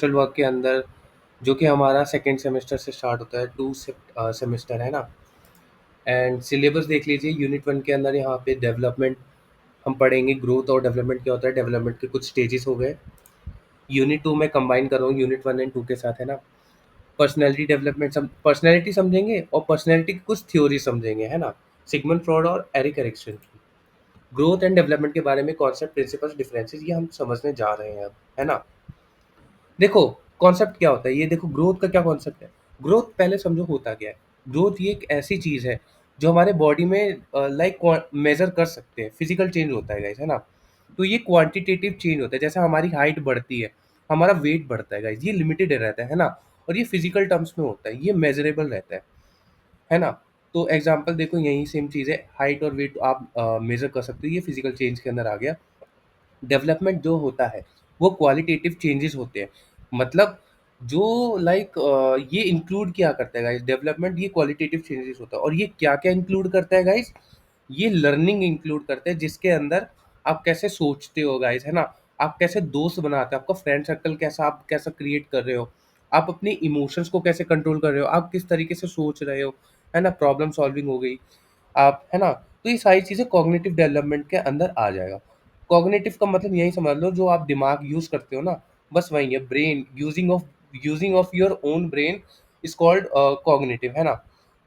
Social work के अंदर जो कि हमारा सेकेंड सेमेस्टर से स्टार्ट होता है, टू सेमेस्टर है ना। एंड सिलेबस देख लीजिए, यूनिट वन के अंदर यहाँ पे डेवलपमेंट हम पढ़ेंगे। ग्रोथ और डेवलपमेंट क्या होता है, डेवलपमेंट के कुछ स्टेजेस हो गए। यूनिट टू में कंबाइन कर रहा हूँ यूनिट वन एंड टू के साथ, है ना। पर्सनैलिटी डेवलपमेंट पर्सनैलिटी समझेंगे और पर्सनैलिटी की कुछ थ्योरी समझेंगे, है ना। सिगमंड फ्रॉड और एरिक एरिक्सन की ग्रोथ एंड डेवलपमेंट के बारे में कॉन्सेप्ट, प्रिंसिपल्स, डिफरेंसेस ये हम समझने जा रहे हैं अब, है ना। देखो, कॉन्सेप्ट क्या होता है, ये देखो ग्रोथ का क्या कॉन्सेप्ट है। ग्रोथ पहले समझो होता क्या है। ग्रोथ ये एक ऐसी चीज़ है जो हमारे बॉडी में लाइक मेजर कर सकते हैं, फिजिकल चेंज होता है गाइस, है ना। तो ये क्वांटिटेटिव चेंज होता है, जैसे हमारी हाइट बढ़ती है, हमारा वेट बढ़ता है गाइस, ये लिमिटेड रहता है ना। और ये फिजिकल टर्म्स में होता है, ये मेजरेबल रहता है ना। तो एग्जाम्पल देखो, यही सेम चीज़ है, हाइट और वेट आप मेजर कर सकते हो, ये फिजिकल चेंज के अंदर आ गया। डेवलपमेंट जो होता है वो क्वालिटेटिव चेंजेस होते हैं। मतलब जो ये इंक्लूड क्या करता है गाइस, डेवलपमेंट ये क्वालिटेटिव चेंजेस होता है। और ये क्या क्या इंक्लूड करता है गाइस, ये लर्निंग इंक्लूड करते हैं, जिसके अंदर आप कैसे सोचते हो गाइस, है ना। आप कैसे दोस्त बनाते हो, आपका फ्रेंड सर्कल कैसा, आप कैसा क्रिएट कर रहे हो, आप अपने इमोशंस को कैसे कंट्रोल कर रहे हो, आप किस तरीके से सोच रहे हो, है ना। प्रॉब्लम सॉल्विंग हो गई आप, है ना। तो ये सारी चीज़ें कॉग्निटिव डेवलपमेंट के अंदर आ जाएगा। कॉग्निटिव का मतलब यही समझ लो, जो आप दिमाग यूज़ करते हो ना, बस वही है। Brain using of your own brain is called cognitive, है ना।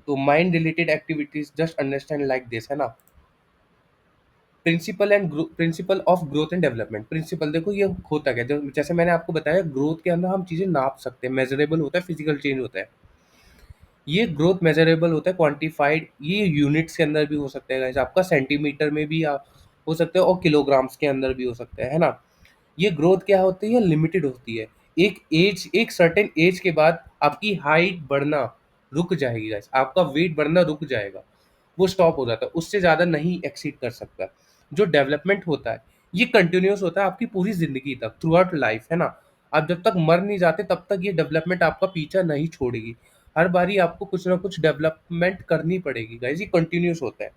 तो mind related activities just understand like this, है ना। Principle of growth and development. Principle देखो ये होता क्या है, जैसे मैंने आपको बताया, ग्रोथ के अंदर हम चीज़ें नाप सकते हैं, मेजरेबल होता है, फिजिकल चेंज होता है। ये ग्रोथ मेजरेबल होता है, क्वांटिफाइड, ये यूनिट्स के अंदर भी हो सकता है guys, आपका सेंटीमीटर में भी हो सकता है, और किलोग्राम्स के अंदर भी हो सकता है ना। ये ग्रोथ क्या होती है, लिमिटेड होती है। एक सर्टेन एज के बाद आपकी हाइट बढ़ना रुक जाएगी गाइस, आपका वेट बढ़ना रुक जाएगा, वो स्टॉप हो जाता है, उससे ज़्यादा नहीं एक्सीड कर सकता। जो डेवलपमेंट होता है ये कंटिन्यूस होता है आपकी पूरी ज़िंदगी तक, थ्रू आउट लाइफ, है ना। आप जब तक मर नहीं जाते तब तक ये डेवलपमेंट आपका पीछा नहीं छोड़ेगी। हर बारी आपको कुछ ना कुछ डेवलपमेंट करनी पड़ेगी गाइस, ये कंटिन्यूस होता है।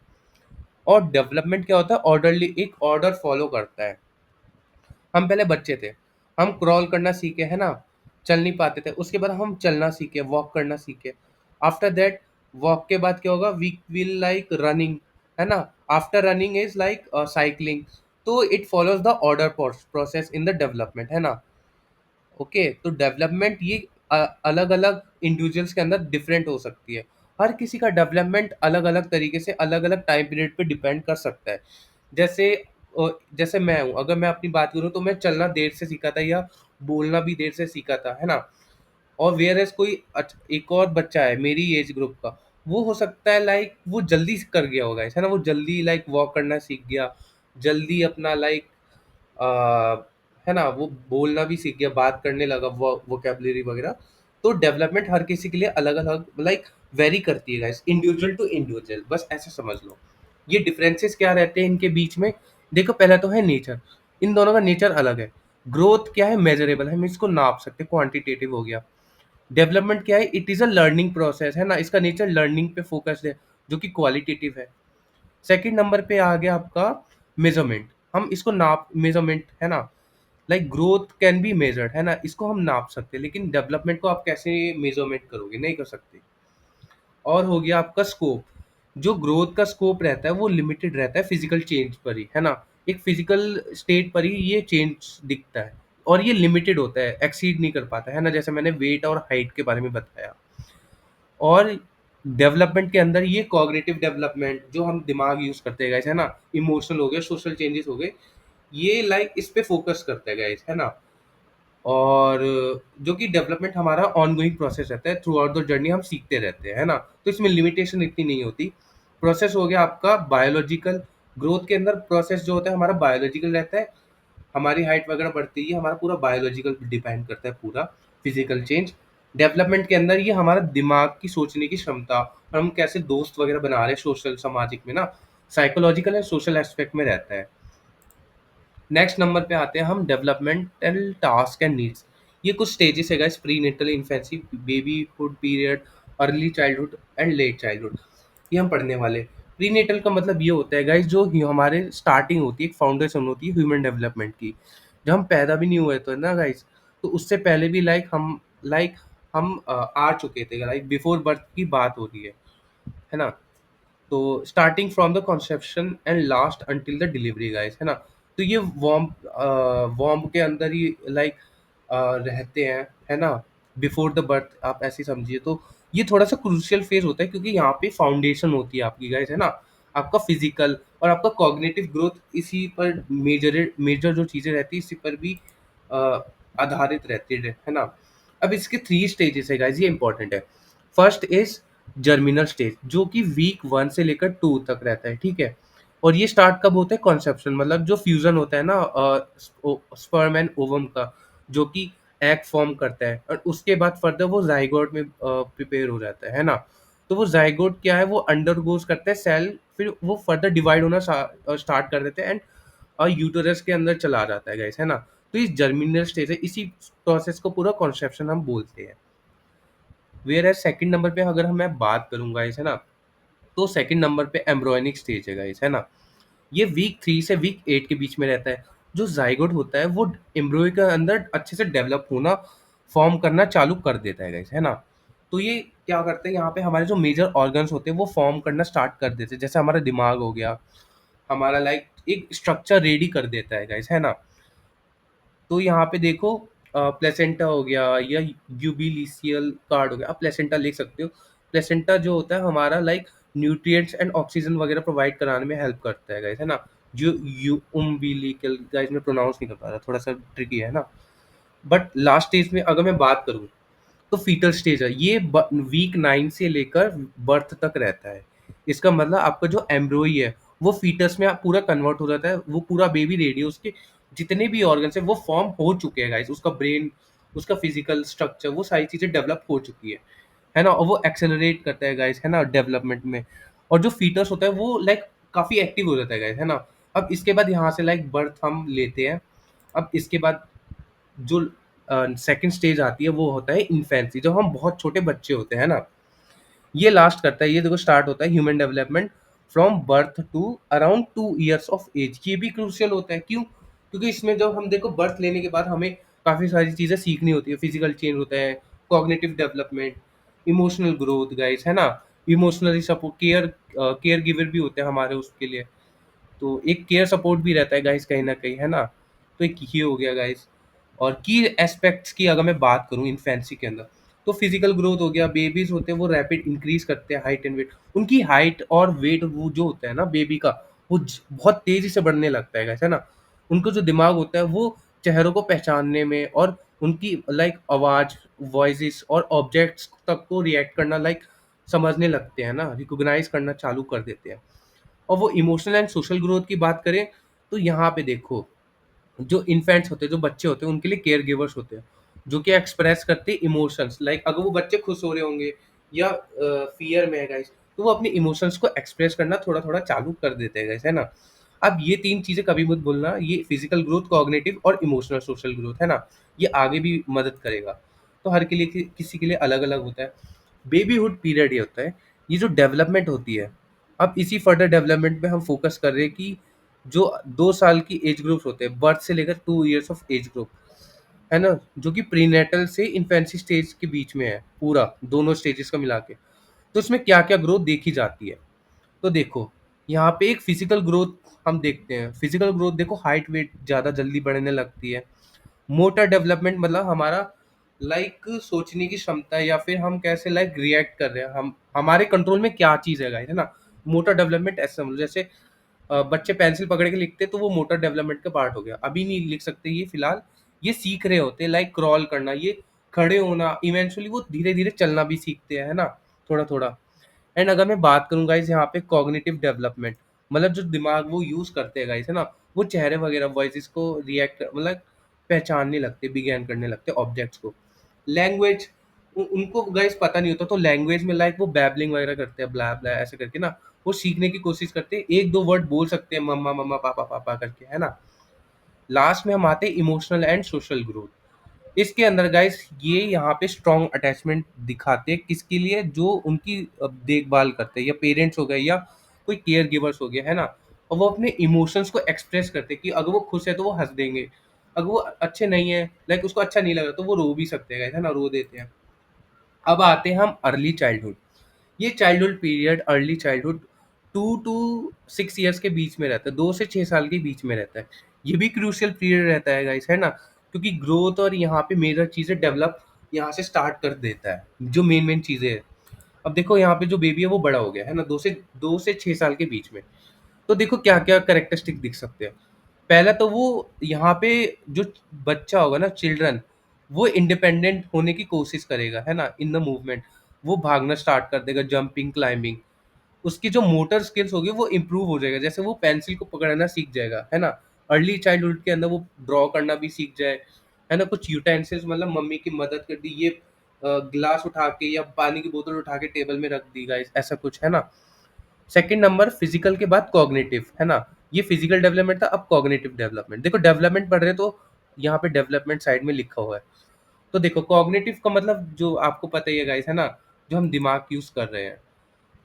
और डेवलपमेंट क्या होता है, ऑर्डरली, एक ऑर्डर फॉलो करता है। हम पहले बच्चे थे, हम क्रॉल करना सीखे, है ना, चल नहीं पाते थे, उसके बाद हम चलना सीखे, वॉक करना सीखे। आफ्टर दैट, वॉक के बाद क्या होगा, वी विल लाइक रनिंग, है ना। After running is like cycling. तो it follows the order process in the development, है ना। ओके, तो डेवलपमेंट ये अलग अलग इंडिविजुअल्स के अंदर डिफरेंट हो सकती है। हर किसी का डेवलपमेंट अलग अलग तरीके से अलग अलग टाइम पीरियड पे डिपेंड कर सकता है। जैसे जैसे मैं हूँ, अगर मैं अपनी बात करूँ तो मैं चलना देर से सीखा था, या बोलना भी देर से सीखा था, है ना। और वेयर एज कोई एक और बच्चा है मेरी एज ग्रुप का, वो हो सकता है लाइक वो जल्दी कर गया होगा, है ना, वो जल्दी लाइक वॉक करना सीख गया, जल्दी अपना लाइक है ना, वो बोलना भी सीख गया, बात करने लगा, वो वोकेबलरी वगैरह। तो डेवलपमेंट हर किसी के लिए अलग अलग लाइक वेरी करती है गाइस, इंडिविजुअल टू इंडिविजुअल, बस ऐसे समझ लो। ये डिफरेंसेस क्या रहते हैं इनके बीच में, देखो पहला तो है नेचर, इन दोनों का नेचर अलग है। ग्रोथ क्या है, मेजरेबल है, हम इसको नाप सकते हैं, क्वांटिटेटिव हो गया। डेवलपमेंट क्या है, it is a learning process, है ना, इसका नेचर लर्निंग पे फोकस्ड है, जो कि क्वालिटेटिव है। सेकंड नंबर पे आ गया आपका मेजरमेंट, हम इसको नाप, मेजरमेंट, है ना, like growth can be measured, है ना, इसको हम नाप सकते हैं, लेकिन डेवलपमेंट को आप कैसे मेजरमेंट करोगे, नहीं कर सकते। और हो गया आपका स्कोप, जो ग्रोथ का स्कोप रहता है वो लिमिटेड रहता है, फिजिकल चेंज पर ही, है ना। एक फिजिकल स्टेट पर ही ये चेंज दिखता है, और ये लिमिटेड होता है, एक्सीड नहीं कर पाता, है ना, जैसे मैंने वेट और हाइट के बारे में बताया। और डेवलपमेंट के अंदर ये कॉग्निटिव डेवलपमेंट, जो हम दिमाग यूज करते हैं गाइस, है ना, इमोशनल हो गए, सोशल चेंजेस हो गए, ये लाइक इस पे फोकस करते हैं गाइस, है ना। और जो कि डेवलपमेंट हमारा ऑनगोइंग प्रोसेस रहता है, थ्रू आउट द जर्नी हम सीखते रहते हैं, है ना। तो इसमें लिमिटेशन इतनी नहीं होती। प्रोसेस हो गया आपका बायोलॉजिकल, ग्रोथ के अंदर प्रोसेस जो होता है हमारा बायोलॉजिकल रहता है, हमारी हाइट वगैरह बढ़ती है, हमारा पूरा बायोलॉजिकल डिपेंड करता है, पूरा फिजिकल चेंज। डेवलपमेंट के अंदर ये हमारा दिमाग की सोचने की क्षमता, और हम कैसे दोस्त वगैरह बना रहे हैं सोशल सामाजिक में ना, साइकोलॉजिकल एंड सोशल एस्पेक्ट में रहता है। नेक्स्ट नंबर पे आते हैं हम, डेवलपमेंटल टास्क एंड नीड्स। ये कुछ स्टेजेस है guys, prenatal infancy, babyhood period, early childhood and late childhood, ये हम पढ़ने वाले। प्री नेटल का मतलब ये होता है गाइस, जो हमारे स्टार्टिंग होती है, एक फाउंडेशन होती है ह्यूमन डेवलपमेंट की, जब हम पैदा भी नहीं हुए तो, है ना गाइस, तो उससे पहले भी हम आ चुके थे, लाइक बिफोर बर्थ की बात हो रही है ना? तो starting from the conception and last until the delivery guys, है ना? तो ये वॉर्म के अंदर ही रहते हैं, है ना? बिफोर द बर्थ आप ऐसे ही समझिए। तो ये थोड़ा सा क्रूशियल फेज होता है क्योंकि यहाँ पे फाउंडेशन होती है आपकी गाइस, है ना? आपका फिजिकल और आपका कॉग्निटिव ग्रोथ इसी पर मेजर मेजर जो चीज़ें रहती है इसी पर भी अ, आधारित रहती है ना? अब इसके 3 स्टेजेस है गाइस, ये इंपॉर्टेंट है। फर्स्ट इज जर्मिनल स्टेज जो कि वीक 1 से लेकर 2 तक रहता है, ठीक है? और ये स्टार्ट कब होता है? कॉन्सेप्शन, मतलब जो फ्यूजन होता है ना स्पर्म एंड ओवम का, जो कि एग फॉर्म करता है और उसके बाद फर्दर वो जाइगोट में प्रिपेयर हो जाता है ना? तो वो जाइगोट क्या है, वो अंडरगोज करता है सेल, फिर वो फर्दर डिवाइड होना स्टार्ट कर देते हैं एंड यूटेरस के अंदर चला जाता है गाइस, है ना? तो इस जर्मिनल स्टेज है, इसी प्रोसेस को पूरा कॉन्सेप्शन हम बोलते हैं। वेयर एज सेकंड नंबर पे अगर हम मैं बात करूँ गाइस, है ना? तो सेकंड नंबर पे एम्ब्रियोनिक स्टेज है गाइस, है ना? ये वीक 3 से वीक 8 के बीच में रहता है। जो ज़ाइगोट होता है वो एम्ब्रियो के अंदर अच्छे से डेवलप होना, फ़ॉर्म करना चालू कर देता है गाइस, है ना? तो ये क्या करते हैं, यहाँ पे हमारे जो मेजर ऑर्गन्स होते हैं वो फ़ॉर्म करना स्टार्ट कर देते हैं। जैसे हमारा दिमाग हो गया, हमारा एक स्ट्रक्चर रेडी कर देता है गाइस, है ना? तो यहाँ पे देखो प्लेसेंटा हो गया या यूबिलिसियल कार्ड हो गया, आप प्लेसेंटा लिख सकते हो। प्लेसेंटा जो होता है हमारा न्यूट्रिएंट्स एंड ऑक्सीजन वगैरह प्रोवाइड कराने में हेल्प करता है गाइस, है ना? जो यू उम्बिलिकल गाइस, मैं प्रोनाउंस नहीं कर पा रहा, थोड़ा सा ट्रिकी है ना? बट लास्ट स्टेज में अगर मैं बात करूँ तो फीटल स्टेज है, ये वीक 9 से लेकर बर्थ तक रहता है। इसका मतलब आपका जो एम्ब्रॉय है वो फीटस में पूरा कन्वर्ट हो जाता है, वो पूरा बेबी रेडी है, उसके जितने भी ऑर्गन्स है वो फॉर्म हो चुके हैं गाइस, उसका ब्रेन, उसका फिजिकल स्ट्रक्चर, वो सारी चीज़ें डेवलप हो चुकी है ना? और वो एक्सेलरेट करता है गाइस, है ना, डेवलपमेंट में। और जो फीटस होता है वो काफ़ी एक्टिव हो जाता है गाइस, है ना? अब इसके बाद यहाँ से बर्थ हम लेते हैं। अब इसके बाद जो सेकंड स्टेज आती है वो होता है इन्फेंसी, जब हम बहुत छोटे बच्चे होते हैं ना, ये लास्ट करता है, ये देखो स्टार्ट होता है human development from birth to around 2 years of age. ये भी क्रूशियल होता है, क्यों? क्योंकि इसमें जब हम देखो बर्थ लेने के बाद हमें काफ़ी सारी चीज़ें सीखनी होती है, फिजिकल चेंज होता है, cognitive development, emotional growth guys, है ना? इमोशनली सपोर्ट, केयर गिवर भी होते हैं हमारे उसके लिए। तो एक केयर सपोर्ट भी रहता है गाइस कहीं न कहीं, है ना? तो एक ये हो गया गाइस। और की एस्पेक्ट्स की अगर मैं बात करूँ इन्फेंसी के अंदर, तो फिजिकल ग्रोथ हो गया, बेबीज़ होते हैं वो रैपिड इंक्रीज़ करते हैं हाइट एंड वेट। उनकी हाइट और वेट वो जो होता है ना बेबी का, वो बहुत तेज़ी से बढ़ने लगता है गाइस, है ना? उनका जो दिमाग होता है वो चेहरों को पहचानने में और उनकी आवाज़, वॉइसेस और ऑब्जेक्ट्स तक को रिएक्ट करना समझने लगते हैं ना, रिकॉग्नाइज़ करना चालू कर देते हैं। और वो इमोशनल एंड सोशल ग्रोथ की बात करें तो यहाँ पे देखो, जो इन्फेंट्स होते हैं, जो बच्चे होते हैं, उनके लिए केयर गिवर्स होते हैं, जो कि एक्सप्रेस करते हैं इमोशंस। अगर वो बच्चे खुश हो रहे होंगे या फियर में है गाइस, तो वो अपने इमोशंस को एक्सप्रेस करना थोड़ा-थोड़ा चालू कर देते हैं गाइस, है ना? अब ये 3 चीज़ें कभी मत भूलना, ये फिजिकल ग्रोथ, कॉग्निटिव और इमोशनल सोशल ग्रोथ, है ना? ये आगे भी मदद करेगा। तो हर के लिए किसी के लिए अलग-अलग होता है। बेबीहुड पीरियड ये होता है, ये जो डेवलपमेंट होती है, अब इसी फर्दर डेवलपमेंट पे हम फोकस कर रहे हैं कि जो 2 साल की एज ग्रुप्स होते हैं, बर्थ से लेकर 2 इयर्स ऑफ एज ग्रुप, है ना? जो कि प्रीनेटल से इन्फेंसी स्टेज के बीच में है, पूरा दोनों स्टेजेस को मिला के। तो इसमें क्या-क्या ग्रोथ देखी जाती है? तो देखो, यहाँ पे एक फिजिकल ग्रोथ हम देखते हैं। फिजिकल ग्रोथ देखो, हाइट वेट ज़्यादा जल्दी बढ़ने लगती है। मोटर डेवलपमेंट मतलब हमारा सोचने की क्षमता, या फिर हम कैसे रिएक्ट कर रहे हैं, हम हमारे कंट्रोल में क्या चीज़ है गाइस, है ना? मोटर डेवलपमेंट ऐसे समझो, जैसे बच्चे पेंसिल पकड़ के लिखते हैं तो वो मोटर डेवलपमेंट का पार्ट हो गया। अभी नहीं लिख सकते ये फिलहाल, ये सीख रहे होते हैं, क्रॉल करना, ये खड़े होना, इवेंचुअली वो धीरे-धीरे चलना भी सीखते हैं, है ना? थोड़ा-थोड़ा। एंड अगर मैं बात करूँ गाइस यहाँ पे कॉग्निटिव डेवलपमेंट, मतलब जो दिमाग वो यूज़ करते हैं गाइस, है ना? वो चेहरे वगैरह, वॉइसेस को रिएक्ट पहचानने लगते, बिगेन करने लगते ऑब्जेक्ट्स को। लैंग्वेज, उनको गाइस पता नहीं होता, तो लैंग्वेज में वो बैबलिंग वगैरह करते हैं, ब्ला ब्ला ऐसे करके ना, वो सीखने की कोशिश करते हैं, 1-2 वर्ड बोल सकते हैं, मम्मा, मम्मा, पापा, पापा करके, है ना? लास्ट में हम आते हैं इमोशनल एंड सोशल ग्रोथ। इसके अंदर गाइस ये यहाँ पे स्ट्रॉन्ग अटैचमेंट दिखाते हैं, किसके लिए? जो उनकी देखभाल करते हैं, या पेरेंट्स हो गए या कोई केयर गिवर्स हो गया, है ना? और वो अपने इमोशंस को एक्सप्रेस करते हैं कि अगर वो खुश है तो वो हँस देंगे, अगर वो अच्छे नहीं है, लाइक उसको अच्छा नहीं लग रहा, तो वो रो भी सकते हैं guys, है ना, रो देते हैं। अब आते हैं हम अर्ली चाइल्डहुड। ये childhood period, early childhood 2 to 6 years के बीच में रहता है, 2 से 6 साल के बीच में रहता है। ये भी क्रूशियल पीरियड रहता है गाइस, है ना, क्योंकि ग्रोथ और यहाँ पे मेजर चीज़ें डेवलप यहाँ से स्टार्ट कर देता है, जो मेन मेन चीज़ें हैं। अब देखो यहाँ पे जो बेबी है वो बड़ा हो गया है ना, 2 से 6 साल के बीच में। तो देखो क्या क्या करेक्टरिस्टिक दिख सकते हैं। पहला तो वो यहाँ पे जो बच्चा होगा ना, चिल्ड्रन, वो इंडिपेंडेंट होने की कोशिश करेगा, है ना, इन द मूवमेंट। वो भागना स्टार्ट कर देगा, जंपिंग, क्लाइंबिंग। उसकी जो मोटर स्किल्स होगी वो इम्प्रूव हो जाएगा, जैसे वो पेंसिल को पकड़ना सीख जाएगा, है ना। अर्ली चाइल्डहुड के अंदर वो ड्रॉ करना भी सीख जाए, है ना, कुछ यूटेंसिल्स, मतलब मम्मी की मदद कर दी, ये गिलास उठा के या पानी की बोतल उठा के टेबल में रख दी गाइस, ऐसा कुछ, है ना। सेकंड नंबर फिजिकल के बाद कॉग्निटिव, है ना। ये फिजिकल डेवलपमेंट था, अब कॉग्निटिव डेवलपमेंट। देखो डेवलपमेंट पढ़ रहे हैं तो यहाँ पे डेवलपमेंट साइड में लिखा हुआ है। तो देखो कॉग्निटिव का मतलब जो आपको पता ही है गाइस, है ना, जो हम दिमाग यूज कर रहे हैं।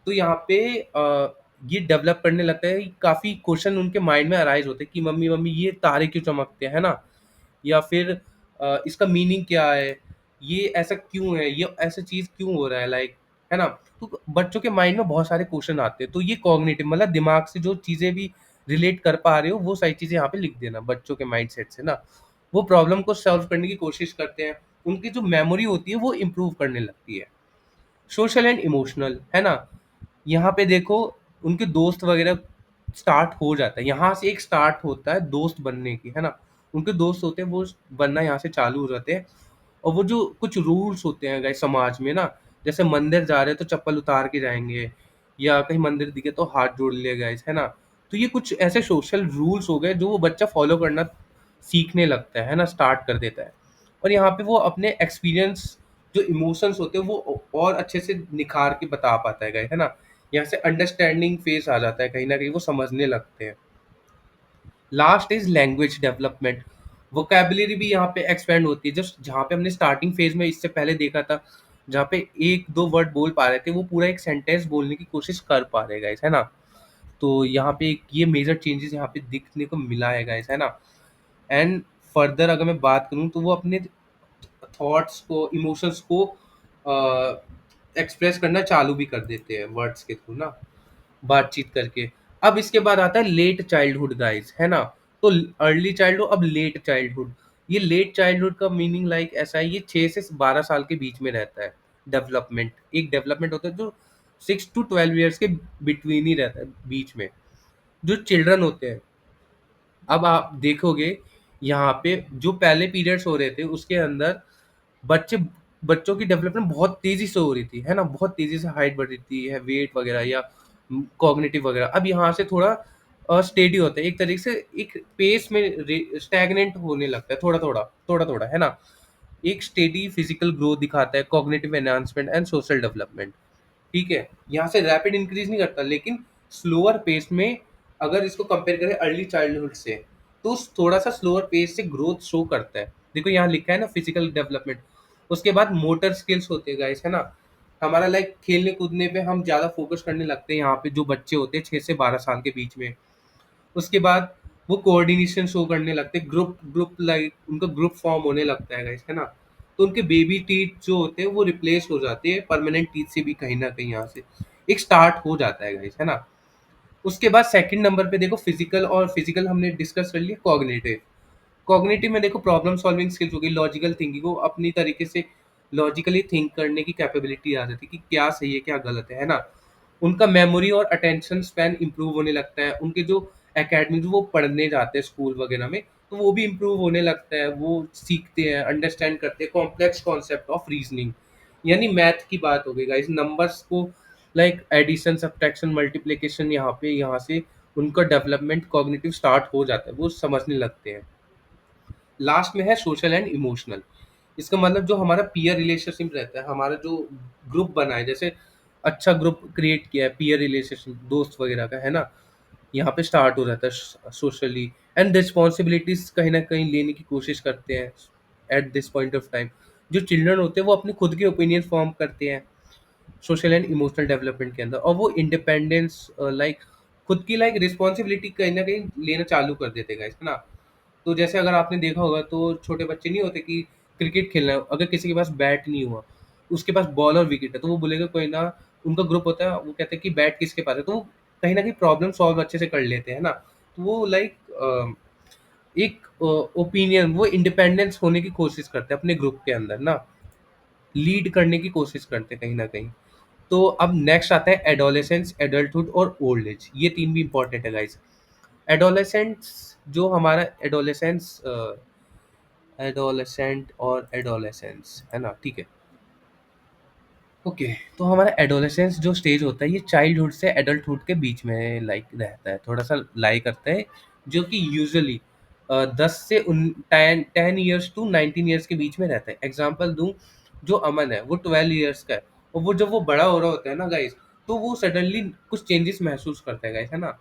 तो यहाँ पे ये डेवलप करने लगता है, काफी क्वेश्चन उनके माइंड में अराइज होते हैं कि मम्मी मम्मी ये तारे क्यों चमकते हैं, है ना, या फिर इसका मीनिंग क्या है, ये ऐसा क्यों है, ये ऐसा चीज क्यों हो रहा है, लाइक, है ना। तो बच्चों के माइंड में बहुत सारे क्वेश्चन आते हैं, तो ये कॉग्निटिव मतलब दिमाग से जो चीजें भी रिलेट कर पा रहे हो वो सारी चीजें यहाँ पे लिख देना बच्चों के माइंड सेट से ना। वो प्रॉब्लम को सॉल्व करने की कोशिश करते हैं, उनकी जो मेमोरी होती है वो इम्प्रूव करने लगती है। सोशल एंड इमोशनल, है ना, यहाँ पे देखो उनके दोस्त वगैरह स्टार्ट हो जाता है, यहाँ से एक स्टार्ट होता है दोस्त बनने की, है ना। उनके दोस्त होते हैं वो बनना यहाँ से चालू हो जाते हैं। और वो जो कुछ रूल्स होते हैं गाइस समाज में ना, जैसे मंदिर जा रहे हैं तो चप्पल उतार के जाएंगे, या कहीं मंदिर दिखे तो हाथ जोड़ लिया गाइस, है ना। तो ये कुछ ऐसे सोशल रूल्स हो गए जो वो बच्चा फॉलो करना सीखने लगता है ना, स्टार्ट कर देता है। और यहाँ पे वो अपने एक्सपीरियंस, जो इमोशंस होते हैं वो और अच्छे से निखार के बता पाता है गाइस, है ना। यहाँ से अंडरस्टैंडिंग फेस आ जाता है, कहीं ना कहीं वो समझने लगते हैं। Last is language development. Vocabulary भी यहाँ पे एक्सपेंड होती है, जस्ट जहाँ पे हमने स्टार्टिंग फेज में इससे पहले देखा था, जहाँ पे एक दो वर्ड बोल पा रहे थे, वो पूरा एक सेंटेंस बोलने की कोशिश कर पा रहे गाइस, है ना। तो यहाँ पे ये मेजर चेंजेस यहाँ पे दिखने को मिला है गाइस, है ना। एंड फर्दर अगर मैं बात करूँ तो वो अपने थॉट्स को, इमोशंस को एक्सप्रेस करना चालू भी कर देते हैं वर्ड्स के थ्रू ना, बातचीत करके। अब इसके बाद आता है लेट चाइल्डहुड गाइस, है ना। तो अर्ली चाइल्डहुड, अब लेट चाइल्डहुड। ये लेट चाइल्डहुड का मीनिंग लाइक ऐसा है, ये 6 से 12 साल के बीच में रहता है। डेवलपमेंट, एक डेवलपमेंट होता है जो 6 to 12 ईयर्स के बिटवीन ही रहता है, बीच में। जो चिल्ड्रन होते हैं, अब आप देखोगे यहाँ पे जो पहले पीरियड्स हो रहे थे उसके अंदर बच्चे बच्चों की डेवलपमेंट बहुत तेजी से हो रही थी, है ना, बहुत तेजी से हाइट बढ़ रही थी, है वेट वगैरह या कॉग्निटिव वगैरह। अब यहाँ से थोड़ा स्टेडी होता है, एक तरीके से एक पेस में स्टैग्नेंट होने लगता है, थोड़ा थोड़ा थोड़ा थोड़ा, है ना। एक स्टेडी फिजिकल ग्रोथ दिखाता है, cognitive enhancement and social development. ठीक है, यहाँ से रैपिड इंक्रीज नहीं करता, लेकिन स्लोअर पेस में। अगर इसको कंपेयर करें अर्ली चाइल्डहुड से, तो थोड़ा सा स्लोअर पेस से ग्रोथ शो करता है। देखो यहाँ लिखा है ना फिजिकल डेवलपमेंट। उसके बाद मोटर स्किल्स होते हैं गाइस, है ना। हमारा लाइक खेलने कूदने पे हम ज़्यादा फोकस करने लगते हैं यहाँ पे, जो बच्चे होते हैं 6 से 12 साल के बीच में। उसके बाद वो कोऑर्डिनेशन शो करने लगते हैं, ग्रुप ग्रुप लाइक उनका ग्रुप फॉर्म होने लगता है गाइस, है ना। तो उनके बेबी टीथ जो होते हैं वो रिप्लेस हो जाते हैं परमानेंट टीथ से भी, कहीं ना कहीं यहाँ से एक स्टार्ट हो जाता है गाइस, है ना। उसके बाद सेकंड नंबर पे देखो फिजिकल, और फिजिकल हमने डिस्कस कर लिया। कॉग्निटिव, कॉग्निटिव में देखो प्रॉब्लम सॉल्विंग स्किल्स होगी, लॉजिकल थिंकिंग को अपनी तरीके से लॉजिकली थिंक करने की कैपेबिलिटी आ जाती है कि क्या सही है क्या गलत है ना। उनका मेमोरी और अटेंशन स्पैन इंप्रूव होने लगता है, उनके जो एकेडमिक वो पढ़ने जाते हैं स्कूल वगैरह में, तो वो भी इंप्रूव होने लगता है, वो सीखते हैं, अंडरस्टैंड करते हैं कॉम्प्लेक्स कॉन्सेप्ट ऑफ रीजनिंग। यानी मैथ की बात हो गई गाइस, नंबर्स को लाइक एडिशन, सब्ट्रैक्शन, मल्टीप्लिकेशन, यहाँ पे यहाँ से उनका डेवलपमेंट कॉग्निटिव स्टार्ट हो जाता है, वो समझने लगते हैं। लास्ट में है सोशल एंड इमोशनल। इसका मतलब जो हमारा पीयर रिलेशनशिप रहता है, हमारा जो ग्रुप बना है, जैसे अच्छा ग्रुप क्रिएट किया है, पीयर रिलेशनशिप दोस्त वगैरह का, है ना, यहाँ पे स्टार्ट हो जाता है सोशली। एंड रिस्पॉन्सिबिलिटीज कहीं ना कहीं लेने की कोशिश करते हैं at this point of time. जो चिल्ड्रन होते हैं वो अपने खुद के ओपिनियन फॉर्म करते हैं सोशल एंड इमोशनल डेवलपमेंट के अंदर, और वो इंडिपेंडेंस लाइक खुद की लाइक रिस्पॉन्सिबिलिटी कहीं ना कहीं लेना चालू कर देते हैं, है ना। तो जैसे अगर आपने देखा होगा तो छोटे बच्चे नहीं होते कि क्रिकेट खेलना है, अगर किसी के पास बैट नहीं हुआ, उसके पास बॉल और विकेट है, तो वो बोलेगा कोई ना, उनका ग्रुप होता है, वो कहते हैं कि बैट किसके पास है, तो वो कहीं न कहीं प्रॉब्लम सॉल्व अच्छे से कर लेते हैं ना। तो वो एक ओपिनियन, वो इंडिपेंडेंस होने की कोशिश करते हैं अपने ग्रुप के अंदर ना, लीड करने की कोशिश करते हैं कहीं न कहीं। तो अब नेक्स्ट आता है एडोलेसेंस, एडल्टहुड और ओल्ड एज। ये 3 भी इम्पोर्टेंट है गाइस। एडोलेसेंस, जो हमारा एडोलेसेंट और एडोलेसेंस है ना, ठीक है। ओके, तो हमारा एडोलेसेंस जो स्टेज होता है, ये चाइल्डहुड से एडल्टहुड के बीच में रहता है, थोड़ा-सा लाई करता है, जो कि यूजुअली 10 से 10 इयर्स टू 19 इयर्स के बीच में रहता है। एग्ज़ाम्पल दूँ, जो अमन है, वो 12 इयर्स का है, और वो जब वो बड़ा हो रहा होता है ना गाइज़, तो वो सडनली कुछ चेंजेस महसूस करता है गाइज़, है ना?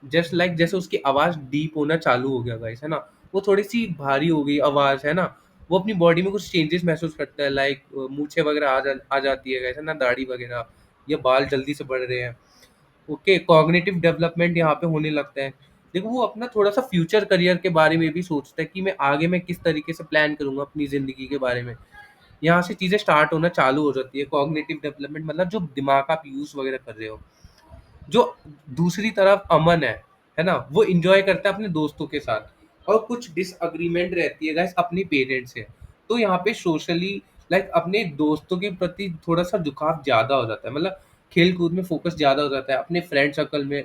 जस्ट लाइक जैसे उसकी आवाज़ डीप होना चालू हो गया गाइस, है ना? वो थोड़ी-सी भारी हो गई आवाज़, है ना? वो अपनी बॉडी में कुछ चेंजेस महसूस करता है, लाइक मूंछें वगैरह आ जाती है गाइस, है ना? दाढ़ी वगैरह, या बाल जल्दी से बढ़ रहे हैं। ओके, कॉग्निटिव डेवलपमेंट यहाँ पे होने लगता है। देखो, वो अपना थोड़ा-सा फ्यूचर करियर के बारे में भी सोचता है कि मैं किस तरीके से प्लान करूँगा अपनी ज़िंदगी के बारे में। यहाँ से चीज़ें स्टार्ट होना चालू हो जाती है। कॉग्निटिव डेवलपमेंट मतलब जो दिमाग आप यूज़ वगैरह कर रहे हो। जो दूसरी तरफ अमन है ना? वो एन्जॉय करता है अपने दोस्तों के साथ, और कुछ डिसएग्रीमेंट रहती है गाइस अपने पेरेंट्स से। तो यहाँ पे सोशली, लाइक अपने दोस्तों के प्रति थोड़ा-सा झुकाव ज़्यादा हो जाता है। मतलब खेल-कूद में फ़ोकस ज़्यादा हो जाता है, अपने फ्रेंड सर्कल में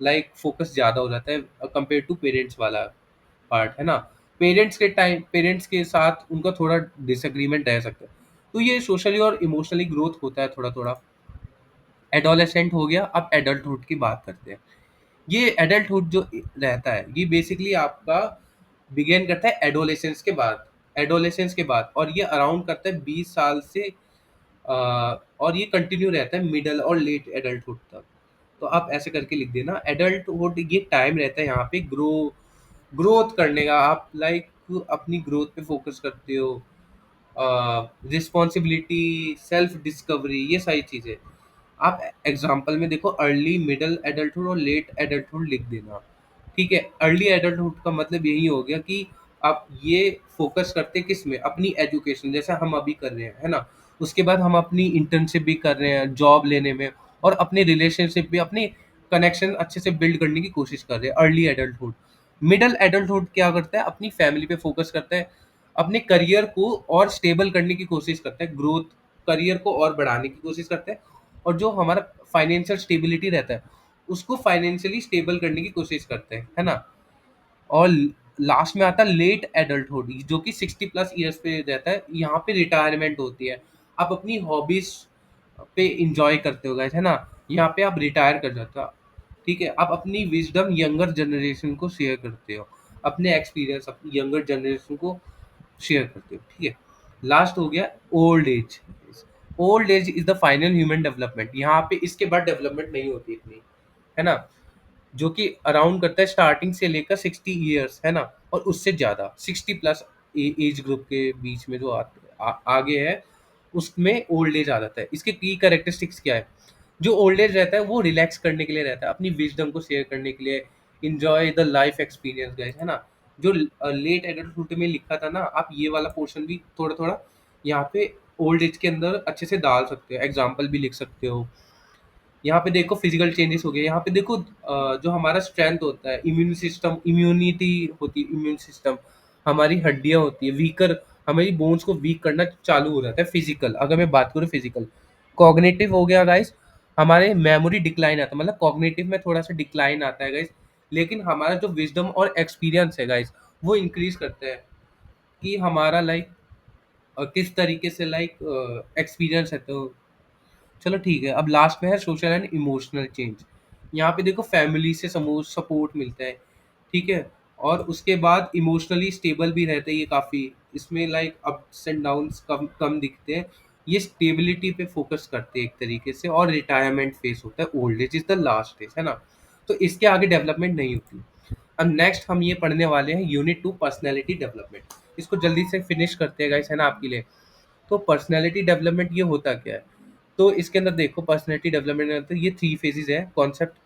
लाइक फ़ोकस ज़्यादा हो जाता है कंपेयर टू पेरेंट्स वाला पार्ट, है ना? पेरेंट्स के साथ उनका थोड़ा डिसएग्रीमेंट रह सकता है। तो ये सोशली और इमोशनली ग्रोथ होता है थोड़ा-थोड़ा। एडोलेसेंट हो गया, अब एडल्टहुड की बात करते हैं। ये एडल्टहुड जो रहता है, ये बेसिकली आपका बिगिन करता है एडोलेसेंस के बाद, और ये अराउंड करता है 20 साल से, और ये कंटिन्यू रहता है मिडल और लेट एडल्टहुड तक। तो आप ऐसे करके लिख देना, एडल्टहुड ये टाइम रहता है यहाँ पे ग्रोथ करने का। आप लाइक अपनी ग्रोथ पे फोकस करते हो, रिस्पॉन्सिबिलिटी, सेल्फ डिस्कवरी, ये सारी चीज़ें। आप एग्जाम्पल में देखो, अर्ली मिडल एडल्टहुड और लेट एडल्टहुड लिख देना। ठीक है, अर्ली एडल्टहुड का मतलब यही हो गया कि आप ये फोकस करते किस में, अपनी एजुकेशन, जैसे हम अभी कर रहे हैं, है ना? उसके बाद हम अपनी इंटर्नशिप भी कर रहे हैं, जॉब लेने में, और अपने रिलेशनशिप भी, अपने कनेक्शन अच्छे से बिल्ड करने की कोशिश कर रहे हैं, अर्ली एडल्टहुड। मिडल एडल्टहुड क्या करता है, अपनी फैमिली पे फोकस करता है, अपने करियर को और स्टेबल करने की कोशिश करता है, ग्रोथ, करियर को और बढ़ाने की कोशिश करता है, और जो हमारा फाइनेंशियल स्टेबिलिटी रहता है, उसको फाइनेंशियली स्टेबल करने की कोशिश करते हैं, है ना? और लास्ट में आता है लेट एडल्टहुड, जो कि 60 प्लस ईयर्स पे रहता है। यहाँ पे रिटायरमेंट होती है। आप अपनी हॉबीज पे इंजॉय करते हो गाइस, है ना? यहाँ पे आप रिटायर कर जाते हो। ठीक है, आप अपनी विजडम यंगर जनरेशन को शेयर करते हो, अपने एक्सपीरियंस अपनी यंगर जनरेशन को शेयर करते हो। ठीक है, लास्ट हो गया old age. Old age is the final human development. यहाँ पे इसके बाद डेवलपमेंट नहीं होती इतनी, है ना? जो कि अराउंड करता है स्टार्टिंग से लेकर 60 ईयर्स, है ना? और उससे ज़्यादा 60 प्लस एज ग्रुप के बीच में जो आगे है, उसमें ओल्ड एज आ जाता है। इसके की कैरेक्टरिस्टिक्स क्या है? जो ओल्ड एज रहता है, वो रिलैक्स करने के लिए रहता है, अपनी विजडम को शेयर करने के लिए, enjoy the life experience guys, है ना? जो लेट एडल्टहुड में लिखा था ना, आप ये वाला पोर्शन भी थोड़ा थोड़ा यहाँ पे ओल्ड एज के अंदर अच्छे से डाल सकते हो, एग्जाम्पल भी लिख सकते हो। यहाँ पे देखो फिजिकल चेंजेस हो गए, यहाँ पे देखो जो हमारा स्ट्रेंथ होता है, इम्यून सिस्टम, इम्यूनिटी होती है, इम्यून सिस्टम, हमारी हड्डियाँ होती है वीकर, हमारी बोन्स को वीक करना चालू हो जाता है। फिजिकल, अगर मैं बात करूँ फिजिकल, कॉग्निटिव हो गया गाइस, हमारे मेमोरी डिक्लाइन आता है, मतलब कॉग्निटिव में थोड़ा सा डिक्लाइन आता है गाइस, लेकिन हमारा जो विजडम और एक्सपीरियंस है गाइस, वो इंक्रीज करते हैं, कि हमारा लाइक किस तरीके से लाइक एक्सपीरियंस है। तो चलो ठीक है, अब लास्ट में है सोशल एंड इमोशनल चेंज। यहाँ पे देखो फैमिली से सपोर्ट मिलता है, ठीक है, और उसके बाद इमोशनली स्टेबल भी रहते हैं ये काफ़ी, इसमें लाइक अप्स एंड डाउन्स कम कम दिखते हैं। ये स्टेबिलिटी पे फोकस करते हैं एक तरीके से, और रिटायरमेंट फेस होता है, old age is the last age, है ना? तो इसके आगे डेवलपमेंट नहीं होती। अब नेक्स्ट हम ये पढ़ने वाले हैं यूनिट 2, पर्सनैलिटी डेवलपमेंट। इसको जल्दी से फिनिश करते हैं गाइस, है ना, आपके लिए। तो पर्सनैलिटी डेवलपमेंट ये होता क्या है? तो इसके अंदर देखो, पर्सनैलिटी डेवलपमेंट के अंदर ये 3 फेजेज़ हैं, कॉन्सेप्ट,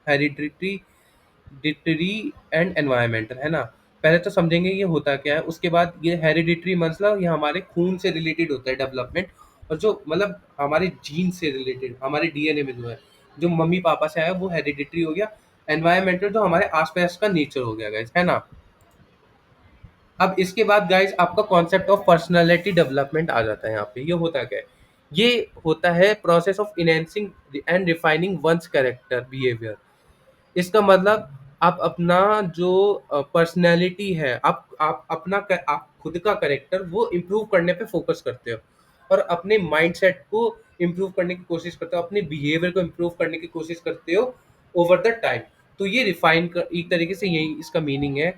हेरिडिटी डिटरी एंड एनवायरमेंटल, है ना? पहले तो समझेंगे ये होता क्या है, उसके बाद ये हेरिडिटरी मतलब ये हमारे खून से रिलेटेड होता है डेवलपमेंट, और जो मतलब हमारे जीन से रिलेटेड हमारे डीएनए में जो है, जो मम्मी पापा से आया वो हेरिडिटरी हो गया। एनवायरमेंटल जो हमारे आसपास का नेचर हो गया गाइस, है ना। अब इसके बाद गाइस आपका कॉन्सेप्ट ऑफ पर्सनालिटी डेवलपमेंट आ जाता है। यहाँ पे ये होता क्या है, ये होता है process of enhancing and refining one's character behaviour. इसका मतलब आप अपना जो पर्सनैलिटी है, आप अपना आप खुद का करेक्टर वो इम्प्रूव करने पे फोकस करते हो, और अपने माइंडसेट को इम्प्रूव करने की कोशिश करते हो, अपने बिहेवियर को इम्प्रूव करने की कोशिश करते हो ओवर द टाइम। तो ये रिफाइन कर एक तरीके से यही इसका मीनिंग है।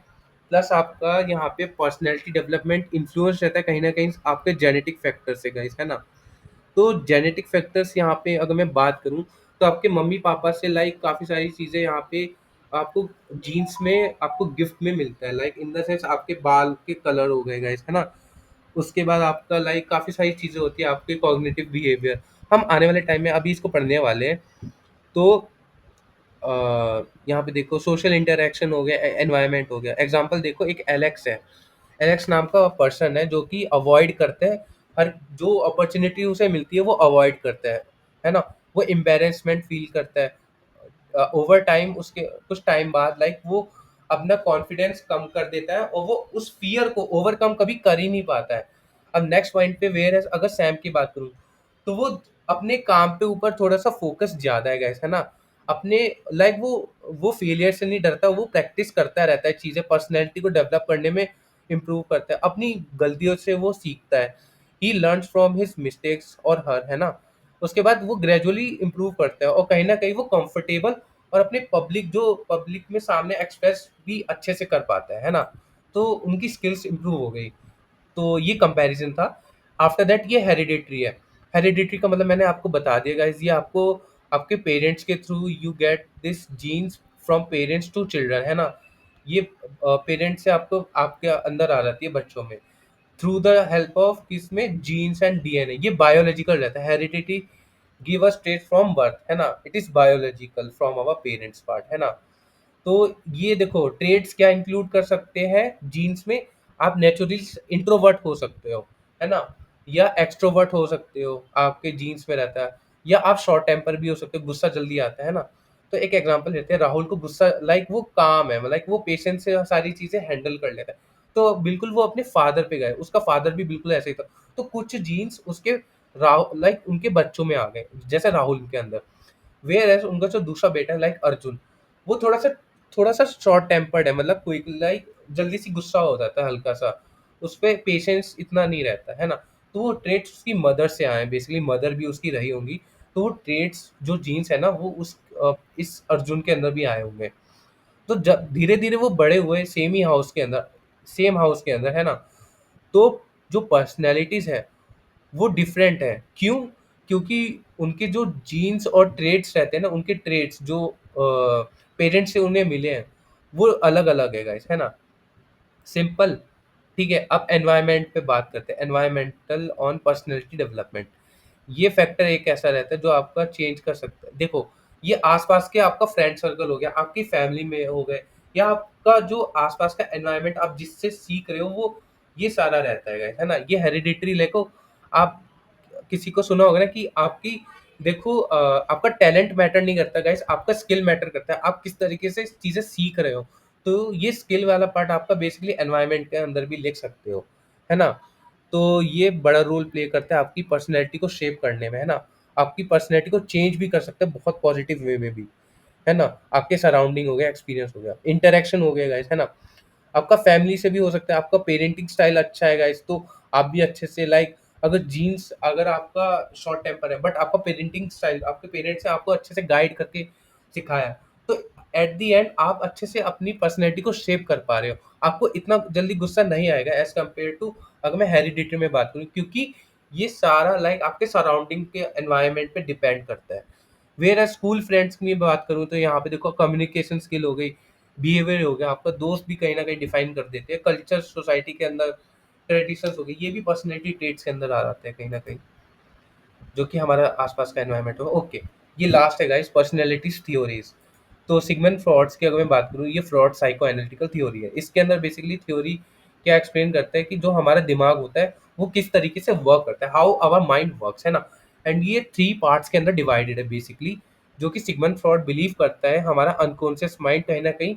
प्लस आपका यहाँ पे पर्सनैलिटी डेवलपमेंट इन्फ्लुएंस रहता है कहीं ना कहीं आपके जेनेटिक फैक्टर से गाइस, है ना। तो जेनेटिक फैक्टर्स यहाँ पे अगर मैं बात करूँ, तो आपके मम्मी पापा से लाइक काफ़ी सारी चीज़ें यहाँ पे आपको जीन्स में आपको गिफ्ट में मिलता है, लाइक इन द सेंस आपके बाल के कलर हो गए गाइस, है ना। उसके बाद आपका लाइक काफ़ी सारी चीज़ें होती है, आपके कॉग्निटिव बिहेवियर। हम आने वाले टाइम में अभी इसको पढ़ने वाले हैं। तो यहाँ पे देखो सोशल इंटरेक्शन हो गया, एनवायरनमेंट हो गया। एग्जांपल देखो, एक एलेक्स है, एलेक्स नाम का पर्सन है जो कि अवॉइड करता है, हर जो अपॉर्चुनिटी उसे मिलती है वो अवॉइड करता है ना। वो एम्बेरसमेंट फील करता है। ओवर टाइम उसके कुछ टाइम बाद लाइक वो अपना कॉन्फिडेंस कम कर देता है, और वो उस फियर को ओवरकम कभी कर ही नहीं पाता है। अब नेक्स्ट पॉइंट पे वेयर अगर सैम की बात करूँ, तो वो अपने काम पे ऊपर थोड़ा सा फोकस ज्यादा है गाइस, है ना। अपने लाइक वो फेलियर से नहीं डरता, वो प्रैक्टिस करता रहता है चीजें, पर्सनैलिटी को डेवलप करने में इम्प्रूव करता है, अपनी गलतियों से वो सीखता है। He learns from his mistakes और हर, है ना। उसके बाद वो ग्रेजुअली इम्प्रूव करता है, और कहीं ना कहीं वो कंफर्टेबल और अपने पब्लिक में सामने एक्सप्रेस भी अच्छे से कर पाता है ना। तो उनकी स्किल्स इम्प्रूव हो गई। तो ये कंपैरिजन था। आफ्टर दैट ये हेरिडिटरी है। हेरिडिटरी का मतलब मैंने आपको बता दिया गाइस, ये आपको आपके पेरेंट्स के through you get this genes from parents to children, है ना। ये पेरेंट्स से आपको आपके अंदर आ जाती है बच्चों में, थ्रू द हेल्प ऑफ किसमें, जीन्स एंड डीएनए। ये बायोलॉजिकल रहता है, heredity give us straight from birth, है ना। It is biological from our parents part, है ना। तो ये देखो ट्रेड्स क्या इंक्लूड कर सकते हैं जीन्स में। आप नेचुरली इंट्रोवर्ट हो सकते हो, है ना, या एक्सट्रोवर्ट हो सकते हो, आपके जीन्स में रहता है। या आप शॉर्ट टेम्पर भी हो सकते हो, गुस्सा जल्दी आता है ना। तो एक एग्जांपल लेते हैं, राहुल को गुस्सा लाइक वो काम है, लाइक वो पेशेंस से सारी चीजें हैंडल कर लेता है। तो बिल्कुल वो अपने फादर पे गए, उसका फादर भी बिल्कुल ऐसे ही था। तो कुछ जीन्स उसके राहुल लाइक उनके बच्चों में आ गए, जैसे राहुल के अंदर। वेयर एज उनका जो दूसरा बेटा है लाइक अर्जुन, वो थोड़ा सा शॉर्ट टेम्पर्ड है, मतलब क्विक लाइक जल्दी सी गुस्सा हो जाता है हल्का सा, उस पे पेशेंस इतना नहीं रहता है ना। तो वो ट्रेड्स उसकी मदर से आए, बेसिकली मदर भी उसकी रही होंगी। तो वो ट्रेड्स जो जीन्स है ना वो इस अर्जुन के अंदर भी आए होंगे। तो जब धीरे धीरे वो बड़े हुए सेम ही हाउस के अंदर, सेम हाउस के अंदर, है ना। तो जो पर्सनैलिटीज है वो डिफरेंट है, क्यों? क्योंकि उनके जो जीन्स और ट्रेड्स रहते हैं ना, उनके ट्रेड्स जो पेरेंट्स से उन्हें मिले हैं वो अलग अलग है गाइस, है ना। सिंपल। ठीक है, अब एनवायरनमेंट पे बात करते हैं, एनवायरमेंटल ऑन पर्सनैलिटी डेवलपमेंट। ये फैक्टर एक ऐसा रहता है जो आपका चेंज कर सकता है। देखो, ये आसपास के आपका फ्रेंड सर्कल हो गया, आपकी फैमिली में हो गए, या आपका जो आसपास का एनवायरनमेंट आप जिससे सीख रहे हो वो, ये सारा रहता है ना। ये हेरिडिटरी लेको आप किसी को सुना होगा ना कि आपकी देखो आपका टैलेंट मैटर नहीं करता गाइस, आपका स्किल मैटर करता है, आप किस तरीके से चीजें सीख रहे हो। तो ये स्किल वाला पार्ट आपका बेसिकली एनवायरनमेंट के अंदर भी लिख सकते हो, है ना। तो ये बड़ा रोल प्ले करता है आपकी पर्सनैलिटी को शेप करने में, है ना। आपकी पर्सनैलिटी को चेंज भी कर सकते हैं बहुत पॉजिटिव वे में भी, है ना। आपके सराउंडिंग हो गया, एक्सपीरियंस हो गया, इंटरेक्शन हो गया गाइस, है ना। आपका फैमिली से भी हो सकता है, आपका पेरेंटिंग स्टाइल अच्छा है गाइस, तो आप भी अच्छे से लाइक अगर जीन्स अगर आपका शॉर्ट टेम्पर है बट आपका पेरेंटिंग स्टाइल, आपके पेरेंट्स ने आपको अच्छे से गाइड करके सिखाया, तो एट द एंड आप अच्छे से अपनी पर्सनैलिटी को शेप कर पा रहे हो। आपको इतना जल्दी गुस्सा नहीं आएगा एज कम्पेयर टू अगर मैं हेरिडिटरी में बात करूँ, क्योंकि ये सारा लाइक आपके सराउंडिंग के एनवायरनमेंट पे डिपेंड करता है। वेयर स्कूल फ्रेंड्स की बात करूँ तो यहाँ पे देखो कम्युनिकेशन स्किल हो गई, बिहेवियर हो गया, आपका दोस्त भी कहीं ना कहीं डिफाइन कर देते हैं, कल्चर सोसाइटी के अंदर ट्रेडिशंस हो गई, ये भी पर्सनैलिटी ट्रेट्स के अंदर आ जाते हैं कहीं ना कहीं, जो कि हमारा आसपास का एनवायरनमेंट हो। ओके, ये लास्ट है गाइस पर्सनैलिटीज थ्योरीज। तो सिगमंड फ्रॉड्स की अगर मैं बात करूँ, ये फ्रॉड साइको एनालिटिकल थ्योरी है। इसके अंदर बेसिकली थ्योरी क्या एक्सप्लेन करता है कि जो हमारा दिमाग होता है वो किस तरीके से वर्क करता है, हाउ आवर माइंड वर्क्स, है ना। एंड ये 3 पार्ट्स के अंदर डिवाइडेड है बेसिकली, जो कि सिगमंड फ्रॉड बिलीव करता है हमारा अनकॉन्शियस माइंड कहीं न कहीं